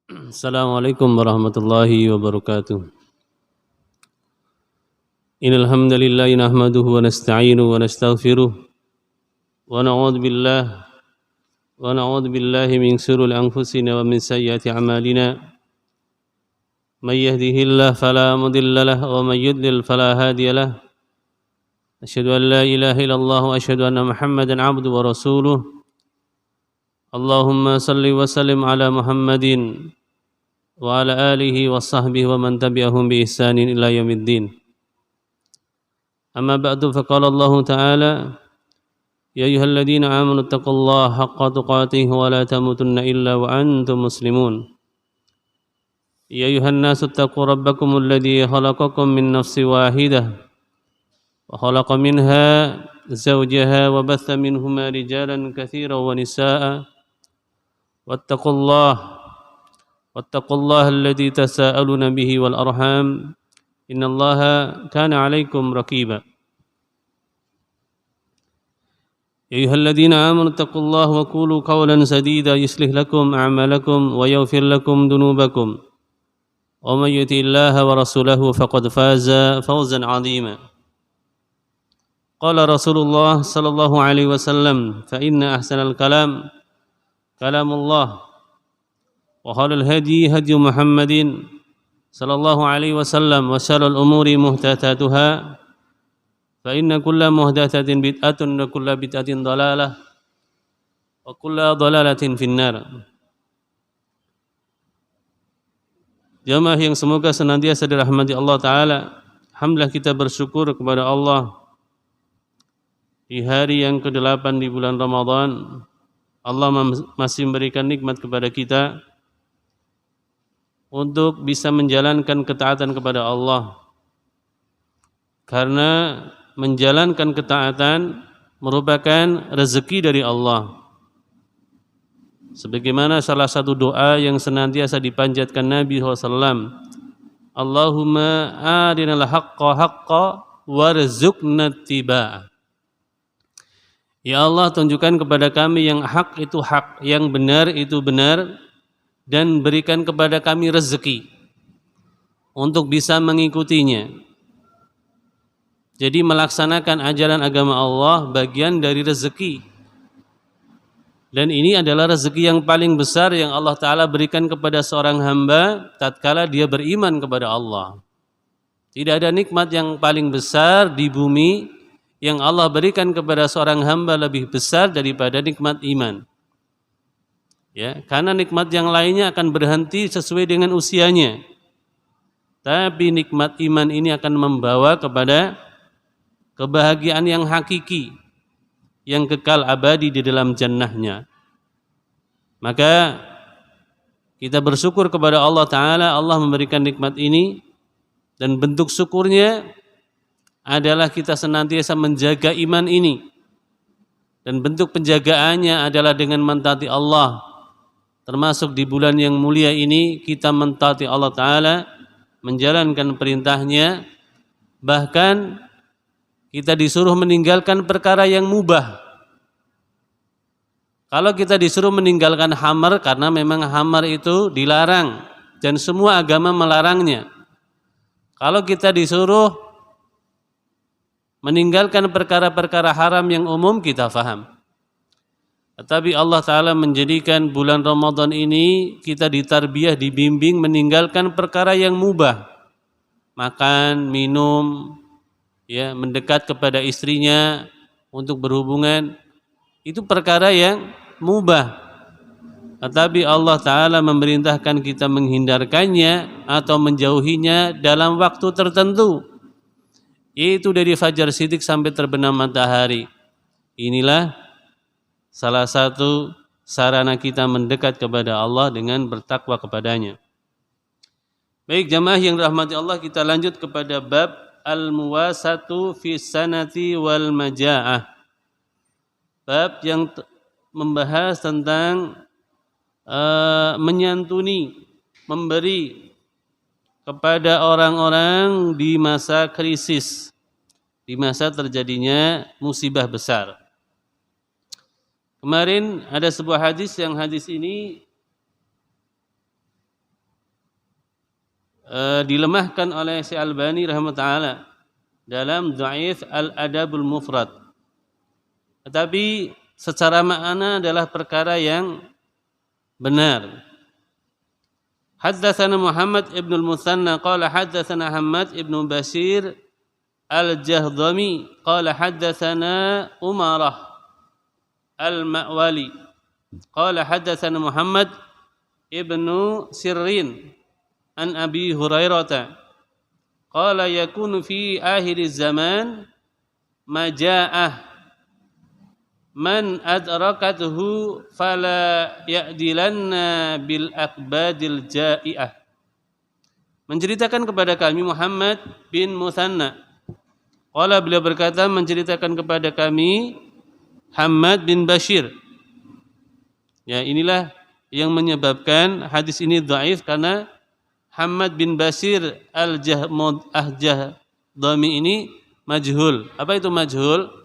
Assalamualaikum warahmatullahi wabarakatuh. Innal hamdalillah nahmaduhu wa nasta'inuhu wa nastaghfiruh wa na'udzu billahi min shururi anfusina wa min sayyiati a'malina. May yahdihillahu fala mudilla lahu wa may yudlil fala hadiya lahu. Asyhadu an la ilaha illallah wa asyhadu anna Muhammadan 'abduhu wa rasuluh. Allahumma salli wa sallim ala Muhammadin wa ala alihi wa sahbihi wa man tabi'ahum bi ihsanin ila yaumiddin. Amma ba'du faqala Allah Ta'ala ya ayyuhalladzina amanu taqullaha haqqa tuqatih wa la tamutunna illa wa antum muslimun. Ya ayyuhan nasu taqu rabbakumul ladzi khalaqakum min nafsin wahidah wa khalaqa minha zawjaha wa batha minhuma rijalan katsiran wa nisaa'a wattaqullaha alladzi tasaaluna bihi wal arham innallaha kana 'alaikum raqiba. Ya ayyuhalladzina amanu taqullaha wa qulu qawlan sadida yuslih lakum a'malakum wa yaghfir lakum dhunubakum wa may yuti'illaha wa rasulahu faqad faza fawzan 'azima. Qala Rasulullah sallallahu alaihi wasallam fa inna ahsanal kalam kalamullah wa khairul hadi hadi Muhammadin sallallahu alaihi wasallam wa syarrul umuri muhdatsatuha fa inna kulla muhdatsatin bid'atun wa kulla bid'atin dhalalah wa kulla dhalalatin finnar. Jamaah yang semoga senantiasa dirahmati Allah Ta'ala, alhamdulillah kita bersyukur kepada Allah di hari yang ke-8 di bulan Ramadan. Allah masih memberikan nikmat kepada kita untuk bisa menjalankan ketaatan kepada Allah, karena menjalankan ketaatan merupakan rezeki dari Allah. Sebagaimana salah satu doa yang senantiasa dipanjatkan Nabi SAW, Allahumma arinal haqqa haqqa warzuqna ittiba'ah. Ya Allah, tunjukkan kepada kami yang hak itu hak, yang benar itu benar, dan berikan kepada kami rezeki untuk bisa mengikutinya. Jadi melaksanakan ajaran agama Allah bagian dari rezeki. Dan ini adalah rezeki yang paling besar yang Allah Ta'ala berikan kepada seorang hamba tatkala dia beriman kepada Allah. Tidak ada nikmat yang paling besar di bumi yang Allah berikan kepada seorang hamba lebih besar daripada nikmat iman. Ya, karena nikmat yang lainnya akan berhenti sesuai dengan usianya. Tapi nikmat iman ini akan membawa kepada kebahagiaan yang hakiki, yang kekal abadi di dalam jannahnya. Maka kita bersyukur kepada Allah Ta'ala, Allah memberikan nikmat ini, dan bentuk syukurnya adalah kita senantiasa menjaga iman ini, dan bentuk penjagaannya adalah dengan mentaati Allah. Termasuk di bulan yang mulia ini kita mentaati Allah Ta'ala, menjalankan perintahnya, bahkan kita disuruh meninggalkan perkara yang mubah. Kalau kita disuruh meninggalkan khamar, karena memang khamar itu dilarang dan semua agama melarangnya. Kalau kita disuruh meninggalkan perkara-perkara haram yang umum, kita faham. Tetapi Allah Ta'ala menjadikan bulan Ramadan ini kita ditarbiyah, dibimbing meninggalkan perkara yang mubah. Makan, minum, ya, mendekat kepada istrinya untuk berhubungan, itu perkara yang mubah. Tetapi Allah Ta'ala memerintahkan kita menghindarkannya atau menjauhinya dalam waktu tertentu, yaitu dari fajar shidik sampai terbenam matahari. Inilah salah satu sarana kita mendekat kepada Allah dengan bertakwa kepadanya. Baik jamaah yang dirahmati Allah, kita lanjut kepada bab al-muwasatu fi sanati wal maja'ah. Bab yang membahas tentang menyantuni, memberi kepada orang-orang di masa krisis, di masa terjadinya musibah besar. Kemarin ada sebuah hadis, yang hadis ini dilemahkan oleh Syekh Albani rahimahullah taala dalam Dhaif Al-Adabul Mufrad. Tetapi secara makna adalah perkara yang benar. Haddatsana Muhammad ibn al-Muthanna qala haddatsana Hammad ibn Bashir al-Jahdami qala haddatsana Umarah al-Ma'wali qala haddatsana Muhammad ibn Sirrin an Abi Hurairah qala yakunu fi akhir zaman maja'ah man adrakathu fala ya'dilanna bil akbadil ja'iah. Menceritakan kepada kami Muhammad bin Muthanna. Qala beliau berkata menceritakan kepada kami Hammad bin Bashir. Ya, inilah yang menyebabkan hadis ini dhaif karena Hammad bin Bashir al-Jahdami ini majhul. Apa itu majhul?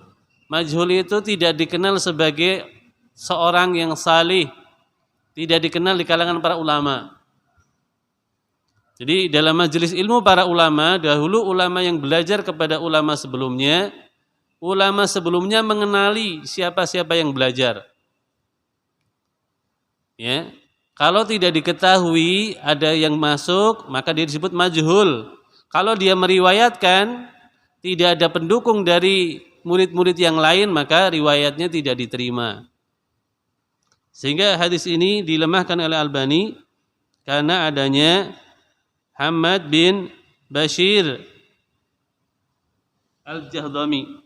Majhul itu tidak dikenal sebagai seorang yang salih, tidak dikenal di kalangan para ulama. Jadi dalam majelis ilmu para ulama, dahulu ulama yang belajar kepada ulama sebelumnya mengenali siapa-siapa yang belajar. Ya. Kalau tidak diketahui ada yang masuk, maka dia disebut majhul. Kalau dia meriwayatkan tidak ada pendukung dari murid-murid yang lain, maka riwayatnya tidak diterima. Sehingga hadis ini dilemahkan oleh Albani karena adanya Hammad bin Bashir al-Jahdami.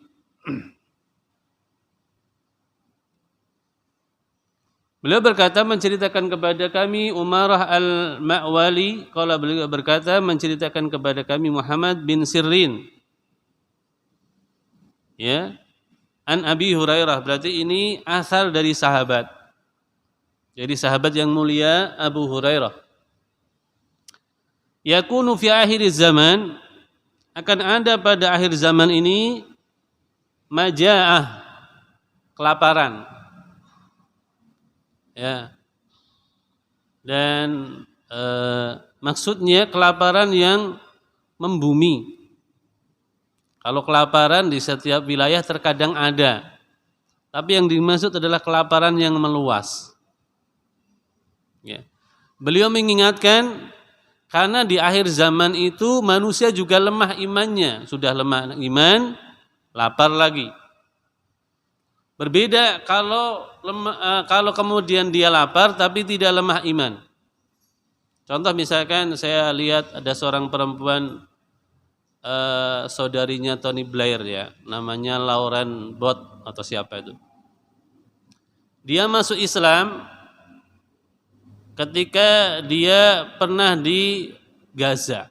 Beliau berkata menceritakan kepada kami Umarah al-Ma'wali, qala beliau berkata menceritakan kepada kami Muhammad bin Sirrin. Ya, an Abi Hurairah, berarti ini asal dari sahabat. Jadi sahabat yang mulia Abu Hurairah. Yakunu fi akhir zaman, akan ada pada akhir zaman ini maja'ah, kelaparan. Ya. Dan maksudnya kelaparan yang membumi. Kalau kelaparan di setiap wilayah terkadang ada, tapi yang dimaksud adalah kelaparan yang meluas. Ya. Beliau mengingatkan karena di akhir zaman itu manusia juga lemah imannya, sudah lemah iman, lapar lagi. Berbeda kalau kemudian dia lapar tapi tidak lemah iman. Contoh misalkan saya lihat ada seorang perempuan, saudarinya Tony Blair ya, namanya Lauren Bott atau siapa itu. Dia masuk Islam ketika dia pernah di Gaza.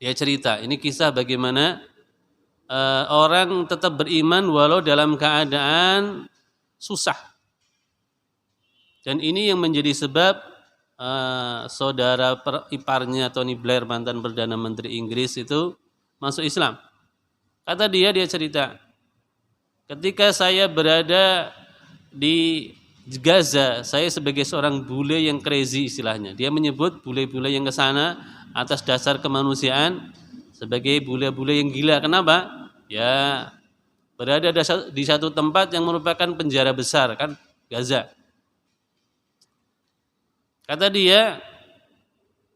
Dia cerita, ini kisah bagaimana orang tetap beriman walau dalam keadaan susah. Dan ini yang menjadi sebab saudara iparnya Tony Blair, mantan Perdana Menteri Inggris itu masuk Islam. Kata dia cerita, ketika saya berada di Gaza, saya sebagai seorang bule yang crazy istilahnya. Dia menyebut bule-bule yang ke sana atas dasar kemanusiaan sebagai bule-bule yang gila. Kenapa? Ya, berada di satu tempat yang merupakan penjara besar kan, Gaza. Kata dia,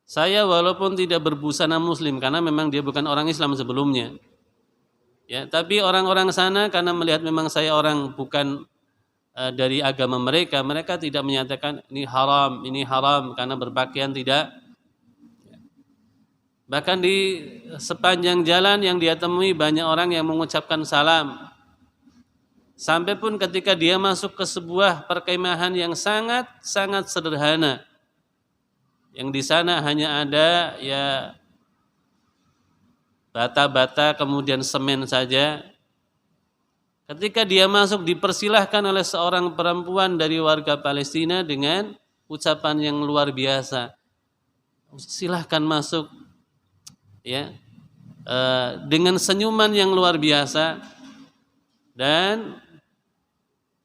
saya walaupun tidak berbusana muslim karena memang dia bukan orang Islam sebelumnya. Ya, tapi orang-orang sana karena melihat memang saya orang bukan dari agama mereka, mereka tidak menyatakan ini haram karena berpakaian tidak. Bahkan di sepanjang jalan yang dia temui banyak orang yang mengucapkan salam. Sampai pun ketika dia masuk ke sebuah perkemahan yang sangat sederhana, yang di sana hanya ada ya bata-bata kemudian semen saja. Ketika dia masuk dipersilahkan oleh seorang perempuan dari warga Palestina dengan ucapan yang luar biasa. Silahkan masuk, ya, dengan senyuman yang luar biasa dan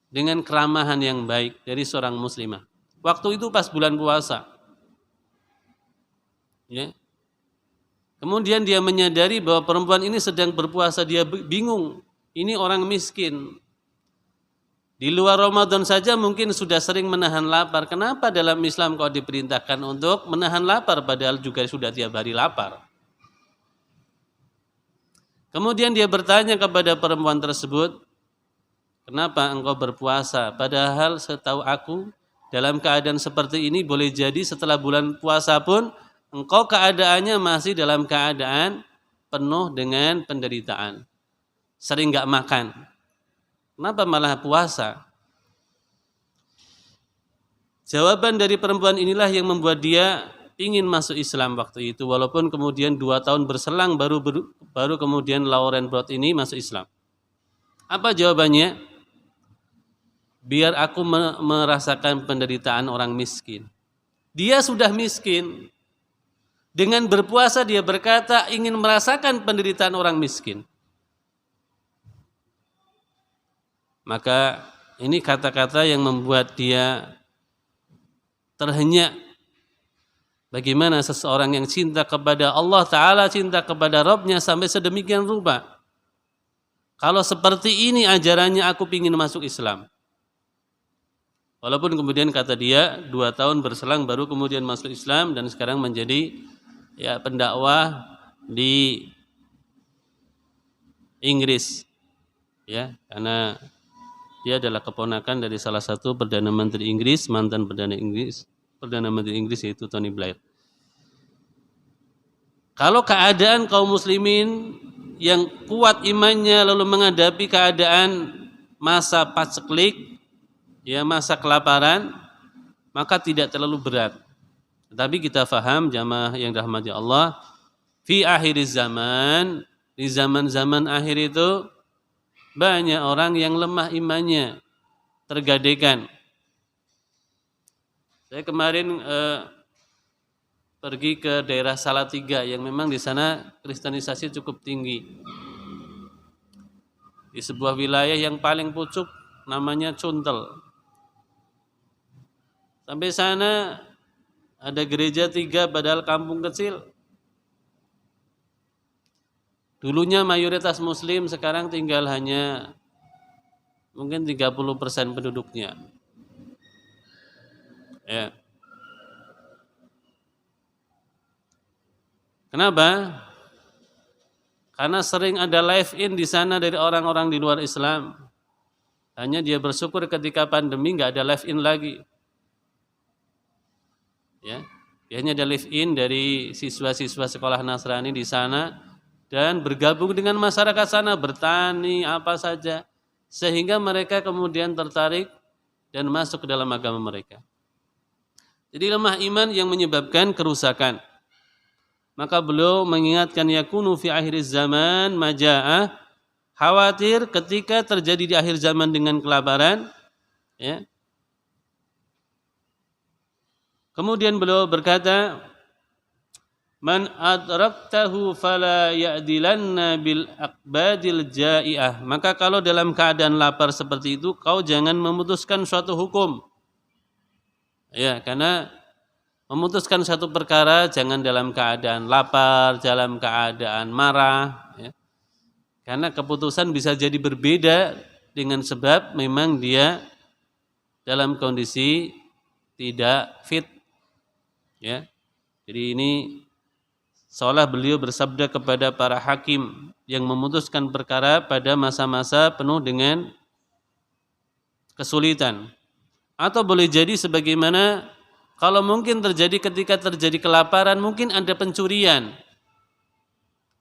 dengan keramahan yang baik dari seorang muslimah. Waktu itu pas bulan puasa. Ya. Kemudian dia menyadari bahwa perempuan ini sedang berpuasa, dia bingung. Ini orang miskin. Di luar Ramadan saja mungkin sudah sering menahan lapar. Kenapa dalam Islam kau diperintahkan untuk menahan lapar padahal juga sudah tiap hari lapar? Kemudian dia bertanya kepada perempuan tersebut, kenapa engkau berpuasa? Padahal setahu aku dalam keadaan seperti ini boleh jadi setelah bulan puasa pun engkau keadaannya masih dalam keadaan penuh dengan penderitaan. Sering gak makan. Kenapa malah puasa? Jawaban dari perempuan inilah yang membuat dia ingin masuk Islam waktu itu. Walaupun kemudian 2 tahun berselang baru kemudian Lauren Brod ini masuk Islam. Apa jawabannya? Biar aku merasakan penderitaan orang miskin. Dia sudah miskin. Dengan berpuasa dia berkata ingin merasakan penderitaan orang miskin. Maka ini kata-kata yang membuat dia terhenyak. Bagaimana seseorang yang cinta kepada Allah Ta'ala, cinta kepada Rabbnya sampai sedemikian rupa. Kalau seperti ini ajarannya aku ingin masuk Islam. Walaupun kemudian kata dia 2 tahun berselang baru kemudian masuk Islam dan sekarang menjadi pendakwah di Inggris. Ya, karena dia adalah keponakan dari salah satu Perdana Menteri Inggris, mantan Perdana Menteri Inggris yaitu Tony Blair. Kalau keadaan kaum muslimin yang kuat imannya lalu menghadapi keadaan masa paceklik, masa kelaparan, maka tidak terlalu berat. Tetapi kita faham jamaah yang dirahmati Allah, fi akhiriz zaman, di zaman-zaman akhir itu banyak orang yang lemah imannya, tergadaikan. Saya kemarin pergi ke daerah Salatiga yang memang di sana kristenisasi cukup tinggi. Di sebuah wilayah yang paling pucuk namanya Cuntel. Sampai sana ada gereja 3 padahal kampung kecil. Dulunya mayoritas muslim, sekarang tinggal hanya mungkin 30% penduduknya. Ya. Kenapa? Karena sering ada live in di sana dari orang-orang di luar Islam. Hanya dia bersyukur ketika pandemi nggak ada live in lagi. Ya, hanya ada live in dari siswa-siswa sekolah Nasrani di sana. Dan bergabung dengan masyarakat sana, bertani, apa saja. Sehingga mereka kemudian tertarik dan masuk ke dalam agama mereka. Jadi lemah iman yang menyebabkan kerusakan. Maka beliau mengingatkan yakunu fi akhiriz zaman maja'ah, khawatir ketika terjadi di akhir zaman dengan kelaparan. Ya. Kemudian beliau berkata, man adraktahu fala ya'dilanna bil aqbadil ja'iah. Maka kalau dalam keadaan lapar seperti itu, kau jangan memutuskan suatu hukum. Ya, karena memutuskan satu perkara jangan dalam keadaan lapar, dalam keadaan marah. Ya. Karena keputusan bisa jadi berbeda dengan sebab memang dia dalam kondisi tidak fit. Ya, jadi ini seolah beliau bersabda kepada para hakim yang memutuskan perkara pada masa-masa penuh dengan kesulitan. Atau boleh jadi sebagaimana kalau mungkin terjadi ketika terjadi kelaparan, mungkin ada pencurian.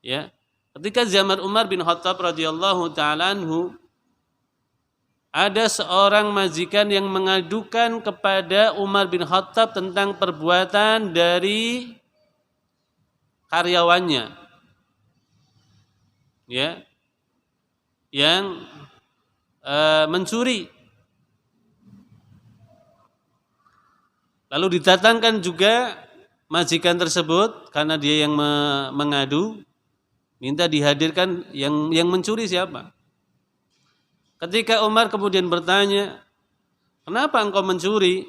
Ya. Ketika zaman Umar bin Khattab radhiyallahu taala anhu, ada seorang majikan yang mengadukan kepada Umar bin Khattab tentang perbuatan dari karyawannya, ya, yang mencuri. Lalu didatangkan juga majikan tersebut karena dia yang mengadu, minta dihadirkan yang mencuri siapa. Ketika Umar kemudian bertanya, kenapa engkau mencuri?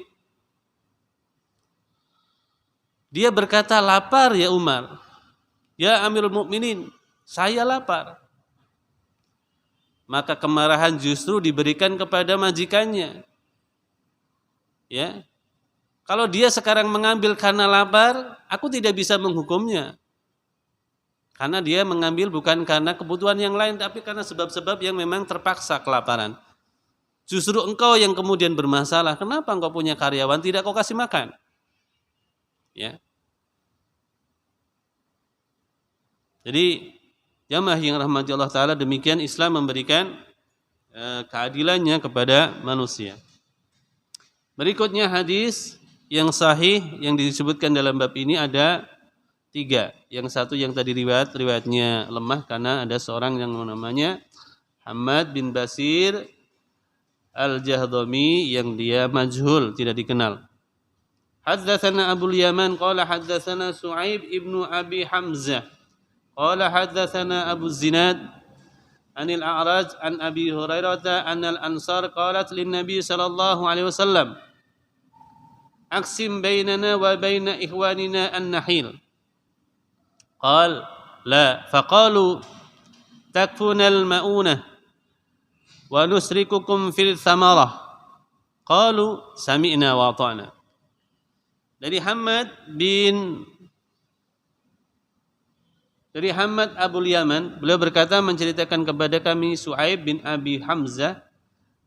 Dia berkata, lapar ya Umar. "Ya Amirul Mukminin, saya lapar." Maka kemarahan justru diberikan kepada majikannya. Ya. Kalau dia sekarang mengambil karena lapar, aku tidak bisa menghukumnya. Karena dia mengambil bukan karena kebutuhan yang lain, tapi karena sebab-sebab yang memang terpaksa kelaparan. Justru engkau yang kemudian bermasalah. Kenapa engkau punya karyawan tidak kau kasih makan? Ya. Jadi jamaah yang rahmati Allah Ta'ala, demikian Islam memberikan keadilannya kepada manusia. Berikutnya hadis yang sahih yang disebutkan dalam bab ini ada 3. Yang satu yang tadi riwayatnya lemah karena ada seorang yang namanya Hamad bin Basir Al-Jahdami yang dia majhul, tidak dikenal. Haddatsana Abu Yaman qala haddatsana Su'aib ibnu Abi Hamzah qala haddatsana Abu Zinad anil A'raj an Abi Hurairah anna al-Ansar qalat lin Nabi sallallahu alaihi wasallam aqsim bainana wa baina ikhwanina an-nahil. Qal la faqalu takfuna al-ma'unah wa nusrikukum fil thamarah. Qalu sami'na wa ata'na. Dari Hamad Abul Yaman, beliau berkata menceritakan kepada kami Su'aib bin Abi Hamzah.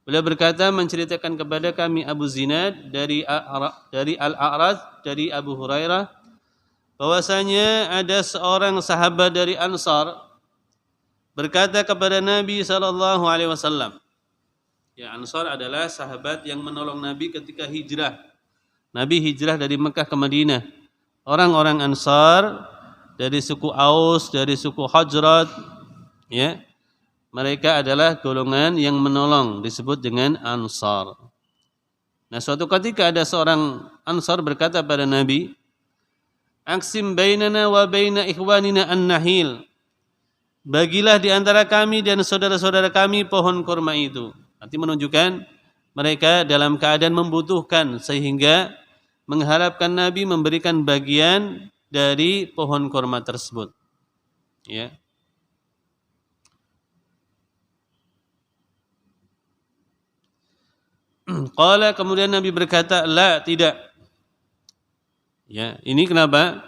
Beliau berkata menceritakan kepada kami Abu Zinad dari Al-A'raj dari Abu Hurairah bahwasanya ada seorang sahabat dari Ansar berkata kepada Nabi sallallahu alaihi wasallam. Ya, Ansar adalah sahabat yang menolong Nabi ketika hijrah. Nabi hijrah dari Mekah ke Madinah. Orang-orang Ansar dari suku Aus, dari suku Hajrat, ya. Mereka adalah golongan yang menolong, disebut dengan Ansar. Nah, suatu ketika ada seorang Ansar berkata pada Nabi, "Aqsim bainana wa baina ikhwanina an-nahil." Bagilah di antara kami dan saudara-saudara kami pohon kurma itu. Nanti menunjukkan mereka dalam keadaan membutuhkan sehingga mengharapkan Nabi memberikan bagian dari pohon kurma tersebut. Ya. Qala, kemudian Nabi berkata, "La, tidak." Ya, ini kenapa?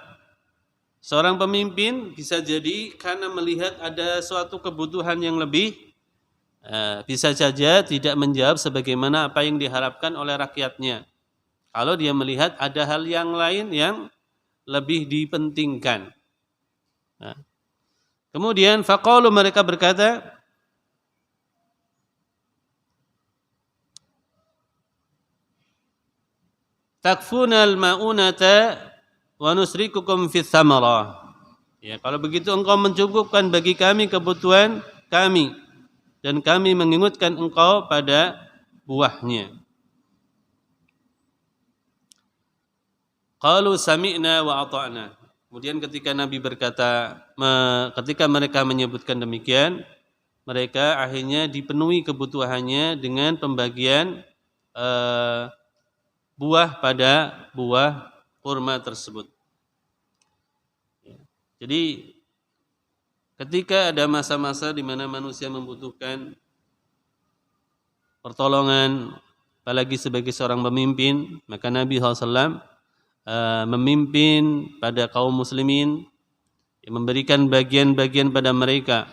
Seorang pemimpin bisa jadi karena melihat ada suatu kebutuhan yang lebih, bisa saja tidak menjawab sebagaimana apa yang diharapkan oleh rakyatnya. Kalau dia melihat ada hal yang lain yang lebih dipentingkan. Nah, kemudian faqalu, mereka berkata, "Takfunal ma'unata wa nusrikukum fis samarah." Ya, kalau begitu engkau mencukupkan bagi kami kebutuhan kami dan kami mengingatkan engkau pada buahnya. Qalu sami'na wa ata'na. Kemudian ketika Nabi berkata, ketika mereka menyebutkan demikian, mereka akhirnya dipenuhi kebutuhannya dengan pembagian buah pada buah kurma tersebut. Jadi ketika ada masa-masa di mana manusia membutuhkan pertolongan, apalagi sebagai seorang pemimpin, maka Nabi SAW memimpin pada kaum muslimin, memberikan bagian-bagian pada mereka,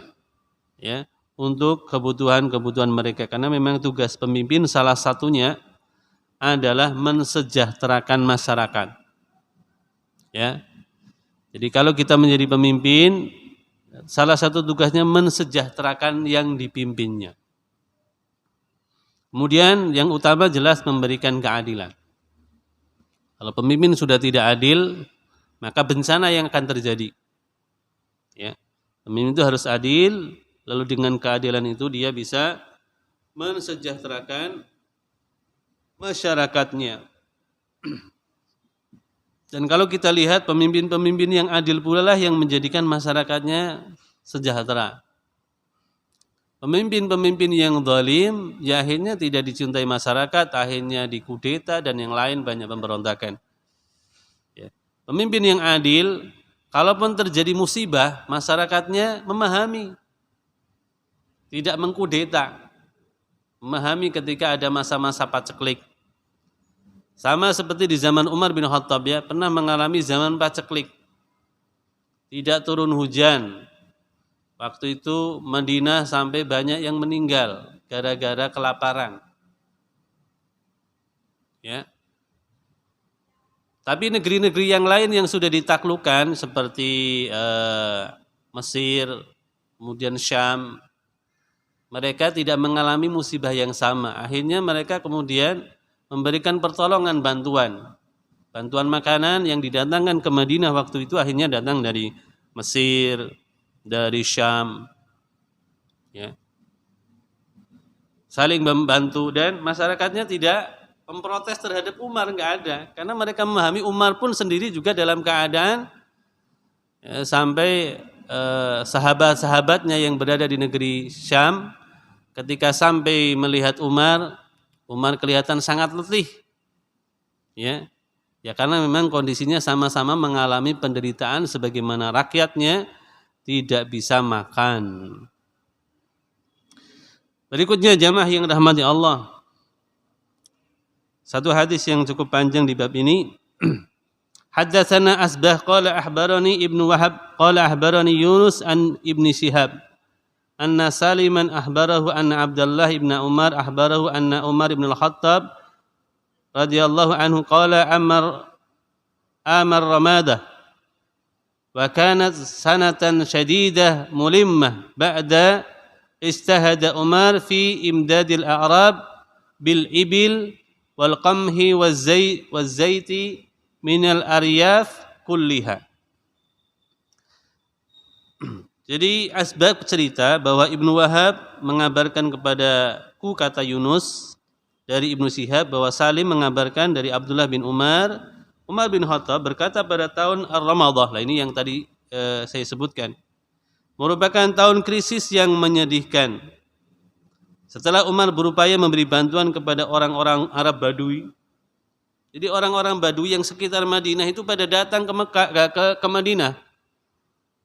ya, untuk kebutuhan-kebutuhan mereka. Karena memang tugas pemimpin salah satunya adalah mensejahterakan masyarakat. Ya. Jadi kalau kita menjadi pemimpin, salah satu tugasnya mensejahterakan yang dipimpinnya. Kemudian yang utama jelas memberikan keadilan. Kalau pemimpin sudah tidak adil, maka bencana yang akan terjadi. Ya. Pemimpin itu harus adil, lalu dengan keadilan itu dia bisa mensejahterakan masyarakatnya. Dan kalau kita lihat pemimpin-pemimpin yang adil pula lah yang menjadikan masyarakatnya sejahtera. Pemimpin-pemimpin yang zalim, ya akhirnya tidak dicintai masyarakat, akhirnya dikudeta dan yang lain banyak pemberontakan. Ya. Pemimpin yang adil, kalaupun terjadi musibah, masyarakatnya memahami, tidak mengkudeta, memahami ketika ada masa-masa paceklik. Sama seperti di zaman Umar bin Khattab, ya, pernah mengalami zaman paceklik. Tidak turun hujan. Waktu itu Madinah sampai banyak yang meninggal gara-gara kelaparan. Ya. Tapi negeri-negeri yang lain yang sudah ditaklukkan seperti Mesir, kemudian Syam, mereka tidak mengalami musibah yang sama. Akhirnya mereka kemudian memberikan pertolongan bantuan. Bantuan makanan yang didatangkan ke Madinah waktu itu akhirnya datang dari Mesir, dari Syam. Ya. Saling membantu dan masyarakatnya tidak memprotes terhadap Umar, enggak ada. Karena mereka memahami Umar pun sendiri juga dalam keadaan sampai sahabat-sahabatnya yang berada di negeri Syam ketika sampai melihat Umar kelihatan sangat letih. Ya. Ya karena memang kondisinya sama-sama mengalami penderitaan sebagaimana rakyatnya tidak bisa makan. Berikutnya jamaah yang rahmati Allah. Satu hadis yang cukup panjang di bab ini. Haddatsana Asbah qala ahbarani Ibnu Wahab qala ahbarani Yunus an Ibni Syihab anna Saliman ahbarahu anna Abdullah ibn Umar ahbarahu anna Umar ibn al-Khattab radhiyallahu anhu qala amar Ramadah wa kanat sanatan shadidah mulimmah ba'da istahada Umar fi imdadil a'rab bil ibil wal qamhi waz zaiti minal aryaf kulliha. Jadi asbab cerita bahwa Ibnu Wahab mengabarkan kepadaku, kata Yunus dari Ibnu Syihab, bahwa Salim mengabarkan dari Abdullah bin Umar bin Khattab berkata pada tahun Ar-Ramadah. Nah ini yang tadi saya sebutkan. Merupakan tahun krisis yang menyedihkan. Setelah Umar berupaya memberi bantuan kepada orang-orang Arab Badui. Jadi orang-orang Badui yang sekitar Madinah itu pada datang ke Mekah, ke Madinah.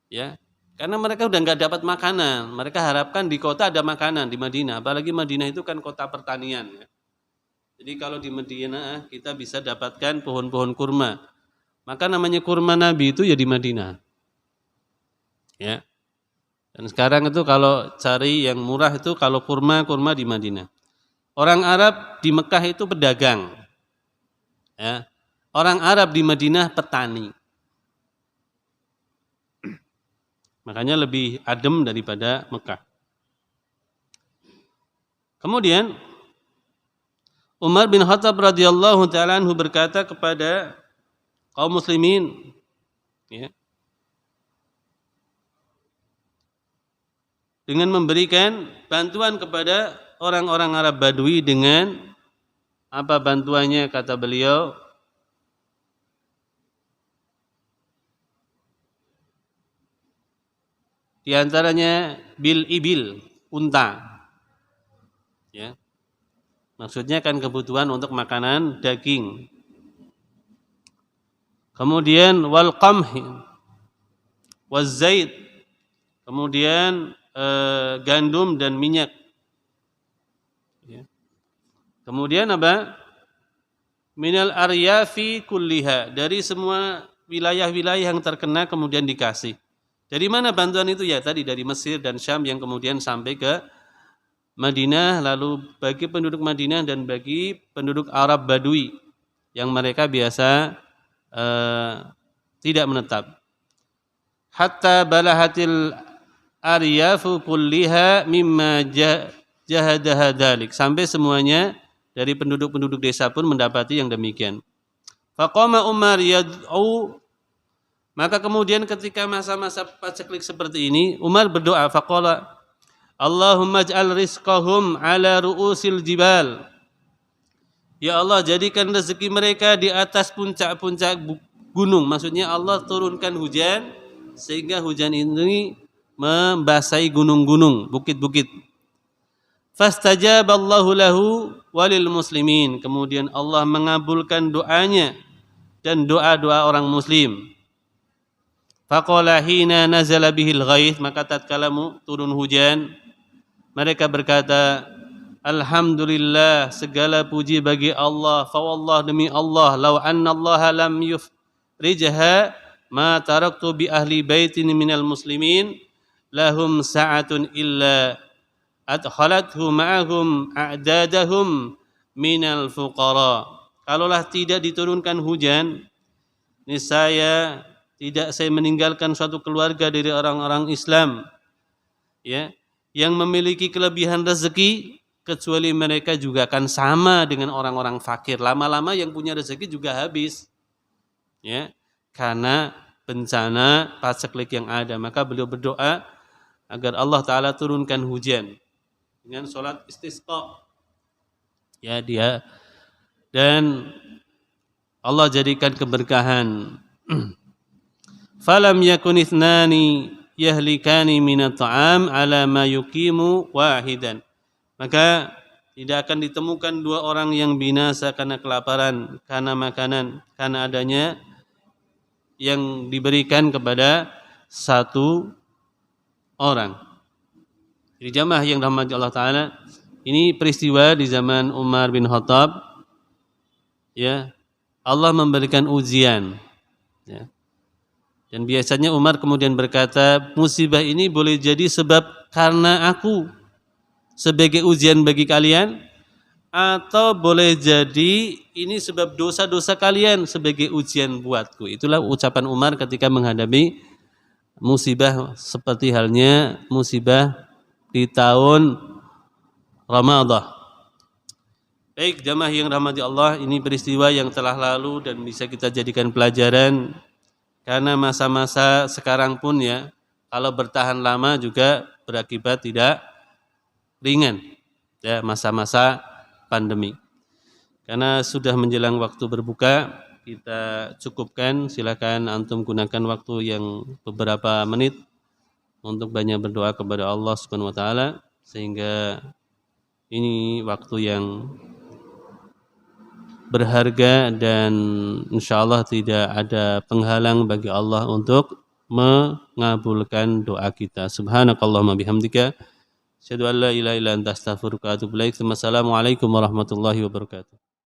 Ya. Karena mereka udah enggak dapat makanan. Mereka harapkan di kota ada makanan di Madinah, apalagi Madinah itu kan kota pertanian, ya. Jadi kalau di Madinah kita bisa dapatkan pohon-pohon kurma. Maka namanya kurma Nabi itu ya di Madinah. Ya. Dan sekarang itu kalau cari yang murah itu kalau kurma di Madinah. Orang Arab di Mekah itu pedagang. Ya. Orang Arab di Madinah petani. Makanya lebih adem daripada Mekah. Kemudian Umar bin Khattab radhiyallahu taala anhu berkata kepada kaum muslimin, ya, dengan memberikan bantuan kepada orang-orang Arab Badui dengan apa bantuannya, kata beliau, di antaranya bil ibil, unta. Ya. Maksudnya kan kebutuhan untuk makanan daging. Kemudian wal qamhi waz zait. Kemudian gandum dan minyak. Ya. Kemudian apa? Minal aryafi kulliha, dari semua wilayah-wilayah yang terkena kemudian dikasih. Dari mana bantuan itu? Ya tadi dari Mesir dan Syam yang kemudian sampai ke Madinah, lalu bagi penduduk Madinah dan bagi penduduk Arab Badui yang mereka biasa tidak menetap. Hatta balahatil aryafu kulliha mimma jahadaha dzalik, sampai semuanya dari penduduk-penduduk desa pun mendapati yang demikian. Faqama Umar yad'u, maka kemudian ketika masa-masa paceklik seperti ini, Umar berdoa, faqala Allahumma ij'al rizqahum ala ru'usil jibal. Ya Allah, jadikan rezeki mereka di atas puncak-puncak gunung. Maksudnya Allah turunkan hujan sehingga hujan ini membasahi gunung-gunung, bukit-bukit. Fastajaballahu lahu walil muslimin. Kemudian Allah mengabulkan doanya dan doa-doa orang muslim. Faqala hina nazala bihil ghaith, maka tatkala turun hujan, mereka berkata, alhamdulillah, segala puji bagi Allah. Fa wallah, demi Allah, law anna Allah lam yufrijha ma taraktu bi ahli baitin minal muslimin lahum sa'atun illa adkhalathu ma'ahum a'dadahum minal fuqara. Kalaulah tidak diturunkan hujan, niscaya tidak saya meninggalkan suatu keluarga dari orang-orang Islam, ya, yang memiliki kelebihan rezeki, kecuali mereka juga akan sama dengan orang-orang fakir. Lama-lama yang punya rezeki juga habis, ya, karena bencana paceklik yang ada. Maka beliau berdoa agar Allah Ta'ala turunkan hujan dengan sholat istisqa, ya, dia, dan Allah jadikan keberkahan. Falam yakun ithnani yahlikani minat ta'am ala ma yuqimu wahidan. Maka tidak akan ditemukan dua orang yang binasa karena kelaparan, karena makanan, karena adanya yang diberikan kepada satu orang. Jadi jamaah yang dirahmati Allah Ta'ala, ini peristiwa di zaman Umar bin Khattab, ya, Allah memberikan ujian, ya. Dan biasanya Umar kemudian berkata, musibah ini boleh jadi sebab karena aku sebagai ujian bagi kalian, atau boleh jadi ini sebab dosa-dosa kalian sebagai ujian buatku. Itulah ucapan Umar ketika menghadapi musibah seperti halnya musibah di tahun Ramadan. Baik jamaah yang rahmati Allah, ini peristiwa yang telah lalu dan bisa kita jadikan pelajaran. Karena masa-masa sekarang pun, ya, kalau bertahan lama juga berakibat tidak ringan, ya, masa-masa pandemi. Karena sudah menjelang waktu berbuka, kita cukupkan. Silakan antum gunakan waktu yang beberapa menit untuk banyak berdoa kepada Allah Subhanahu wa taala, sehingga ini waktu yang berharga dan insyaallah tidak ada penghalang bagi Allah untuk mengabulkan doa kita. Subhanakallahumma bihamdika asyhadu an la ilaha illa anta astaghfiruka wa atubu ilaik. Wassalamualaikum warahmatullahi wabarakatuh.